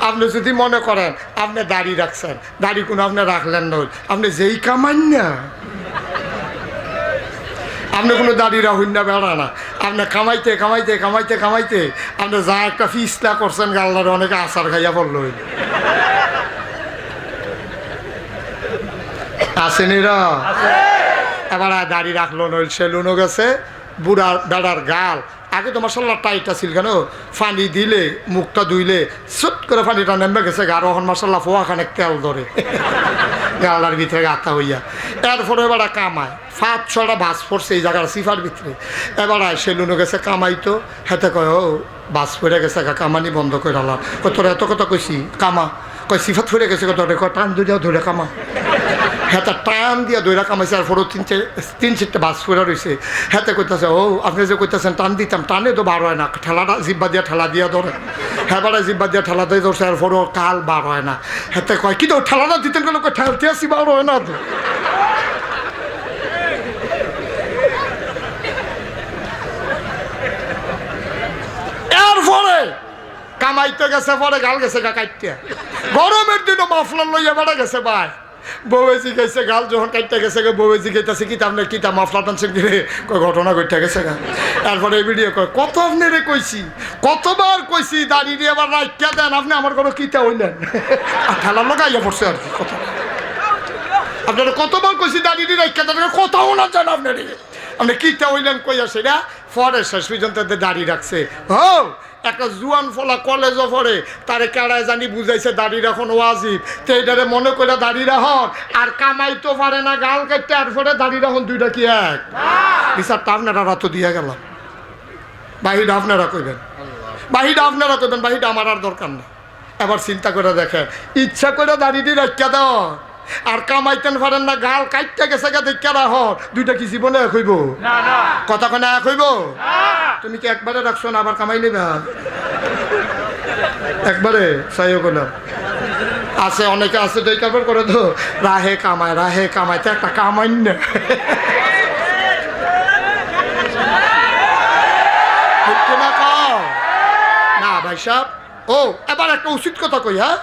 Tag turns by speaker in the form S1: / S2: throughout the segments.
S1: আপনি যদি মনে করেন আপনি দাড়ি রাখছেন, দাড়ি কোনো আপনি রাখলেন না, আপনি যেই কামান না, আপনি কোনো দাড়ি রাখুন না, বেড়া না, আপনি কামাইতে কামাইতে কামাইতে কামাইতে আপনি যা একটা ফিসলা করছেন গাল্লার অনেকে আচার খাইয়া পড়ল। আসেনিরা এবার দাড়ি রাখলো নইল, সেলুনও গেছে, বুড়া বেড়ার গাল আগে তো মাসাল্লাহ টাইটটা ছিল, কেন পানি দিলে মুখটা ধুইলে সুট করে পানিটা নেমে গেছে, আর এখন মাসাল্লাহ ফোয়াখানে তেল ধরে গালার ভিতরে গাতা হইয়া। এরপরে এবার কামায় 5-6টা বাস পড়ছে এই জায়গার সিফার ভিতরে। এবার সেলুনও গেছে কামাইতো, হেতে কয় ও বাস পড়ে গেছে, কামানি বন্ধ করে আলাম। তোর এত কথা কইছি কামা, কয় সিফাত ফুরে গেছে, তোরে টান দুইটাও ধরে কামা। হেতা টান দিয়া দইরা কামাইছে, আর পরও 3-4টা বাস ফুরা রয়েছে। হেতে কইতেছে ও আপনি যে কইতেছেন টান দিতাম, টানে তো বার হয় না, ঠেলাটা জিব্বা দিয়া ঠেলা দিয়া ধরে, হ্যাঁ বাড়া জিব্বা দিয়া ঠেলা দিয়ে ধরছে, আর পরও কাল বার হয় না। হেতে কয় কি তো ঠেলাটা দিতেন গেল, ঠেলতে আসি বার হয় না তো। এরপরে কামাইতে গেছে, পরে গাল গেছে গা কাটতে, গরমের দিনও মাফলার লইয়া বেড়া গেছে ভাই। বউয়ে জিগাইছে গাল যখন কাটতে গেছে, বউয়ে জিগাইতেছে কি আপনার কি তা মাফলার টানছেন কি রে, ঘটনা ঘটতে গেছে গা। তারপরে এই ভিডিও কয় কত আপনি রে কইছি, কতবার কইছি দাঁড়িয়ে দিয়ে আবার রাইকা দেন, আপনি আমার কোনো কিতা হইলেন, ঠেলার লোক আইয়া পড়ছে আর কি। কথা আপনারা কতবার কইছি দাঁড়িয়ে রাইকা দেন, কোথাও না চান আপনার আপনি কিতা হইলেন কইয়া সেটা পরে শেষ পর্যন্ত দাঁড়িয়ে রাখছে। হো একটা জুয়ান ফলা কলেজও পড়ে, তারে কেড়ায় জানি বুঝাইছে দাড়ি রাখন ওয়াজিব, তো এইটারে মনে করে দাড়ি রাখন, আর কামাইতো পারে না গাল কাটতে, আর পরে দাড়ি রাখন দুইটা কি এক বিচারটা আপনারা রাত দিয়া গেলাম। বাহিটা আপনারা কইবেন, বাহিটা আপনারা কইবেন, বাহিটা আমার আর দরকার না। এবার চিন্তা করে দেখেন, ইচ্ছা করে দাড়িটি রাখিয়া দাও, আর কামাইতেন পারেন না গাল কাটতে গেছে গা দেখা রাখ, দুইটা কি জীবনে এক হইব? কথা কেন এক হইব? তুমি কি একবারে রাখছো না আবার কামাই নেবে? একবারে চাইও করলাম আছে, অনেকে আছে দুই কাপড় করে তো রাহে কামায় তো একটা কামাই না। না ভাই সাহেব, ও এবার একটা উচিত কথা কই। হ্যাঁ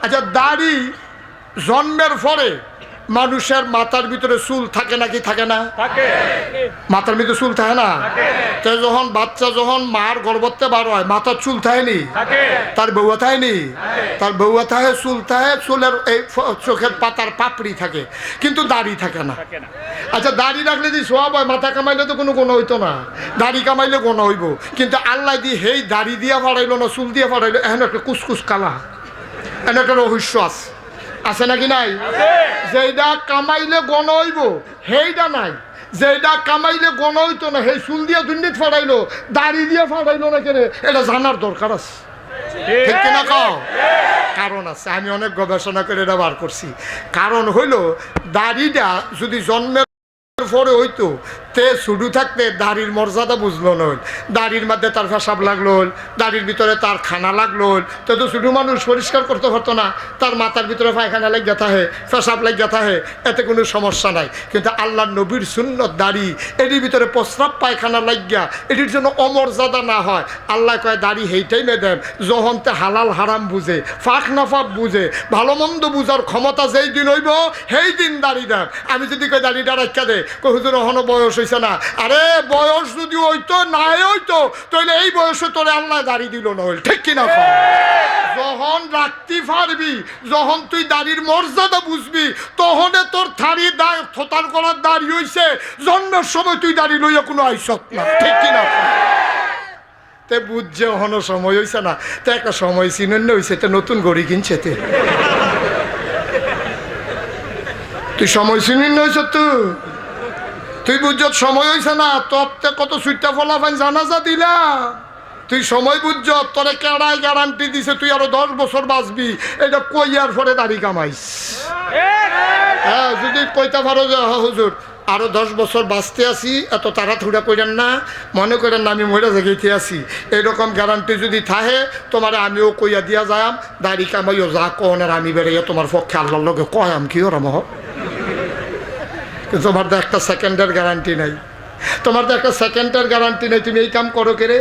S1: আচ্ছা, দাড়ি জন্মের পরে মানুষের মাথার ভিতরে চুল থাকে নাকি থাকে না? মাথার ভিতরে চুল থাকে না? তো যখন বাচ্চা যখন মার গর্ভতে বার হয় মাথার চুল থাকেনি? তার বউয়া থাকেনি? তার বউয়া থাকে, চুল থাকে, চুলের এই চোখের পাতার পাপড়ি থাকে, কিন্তু দাড়ি থাকে না। আচ্ছা, দাড়ি রাখলে যদি সোয়াব হয়, মাথা কামাইলে তো কোনো গোনা হইতো না, দাড়ি কামাইলে গোনা হইব। কিন্তু আল্লাহ দিয়ে হেই দাড়ি দিয়া ফাড়াইলো না চুল দিয়া ফাড়াইলো, এখন একটা কুসকুস কালা, এখন একটা রহস্য আছে, আছে নাকি নাই? যেইটা কামাইলে গণ হইব সেইটা নাই, যেইটা কামাইলে গণ হইতো না সেই চুল দিয়া দুর্নীত ফাড়াইলো, দাড়ি দিয়ে ফাড়াইলো না কেন, এটা জানার দরকার আছে, ঠিক কিনা কও? কারণ আছে, আমি অনেক গবেষণা করে এটা বার করছি। কারণ হইল দাড়িটা যদি জন্মের পরে হইতো, তে শুধু থাকতে দাড়ির মর্যাদা বুঝলো নয়, দাড়ির মধ্যে তার পেশাব লাগলো, দাড়ির ভিতরে তার খানা লাগলো, তো তো শুধু মানুষ পরিষ্কার করতে পারতো না, তার মাথার ভিতরে পায়খানা লাগিয়া থাকে, পেশাব লাগিয়া থাকে, এতে কোনো সমস্যা নাই। কিন্তু আল্লাহ নবীর সুন্নত দাড়ি, এটির ভিতরে প্রস্রাব পায়খানা লাগিয়া এটির জন্য অমর্যাদা না হয়। আল্লাহ কয় দাড়ি হেইটাই মেদেন যখন তে হালাল হারাম বুঝে, ফাঁক নাফাক বুঝে, ভালো মন্দ বুঝার ক্ষমতা যেই দিন হইব সেই দিন দাড়ি দেন। আমি যদি কই দাড়িটা রাখা দে, কই হুজুর এখনো বয়স হইছে না, আরে বয়স যদি হইতো নাই হইতো তাহলে এই বয়সে তোরে আল্লাহ দাড়ি দিল না হইল, ঠিক কিনা? যখন রাখতে পারবি, যখন তুই দাড়ির মর্যাদা বুঝবি, তখনে তোর থারি থতার করার দাড়ি হইছে, জন্মের সময় তুই দাড়ি লইয়া কোনো আইসত না, ঠিক কিনা? তে বুঝছে এখনো সময় হইছে না, তো একটা সময় চিনন্য হইছে, তো নতুন গড়ি কিনছে, তুই সময় চিনন্য হইছ, তুই বুঝছ সময় হইছে না, তোর কত সুইটা ফলা ফাইন জানাজা দিলা, তুই সময় বুঝছ, তোরে কেড়াই গ্যারান্টি দিছে তুই আরো 10 বছর বাঁচবি, এটা কইয়ার পরে দাড়ি কামাইস। হ্যাঁ, যদি কইতে পারো যে হুজুর আরো 10 বছর বাঁচতে আসি, এত তাড়াহুড়া করেন না, মনে করেন না আমি মরে জায়গাতে আসি, এইরকম গ্যারান্টি যদি থাকে তোমার আমিও কইয়া দিয়া যাম, দাড়ি কামাইও যা কন, আর আমি বেড়াইয়া তোমার পক্ষে আল্লাহর লগে কয়াম কি ওরম হ। কিন্তু তোমার তো একটা সেকেন্ডের গ্যারান্টি নাই, তোমার তো একটা সেকেন্ডের গ্যারান্টি নেই, তুমি এই কাম করো কেরে।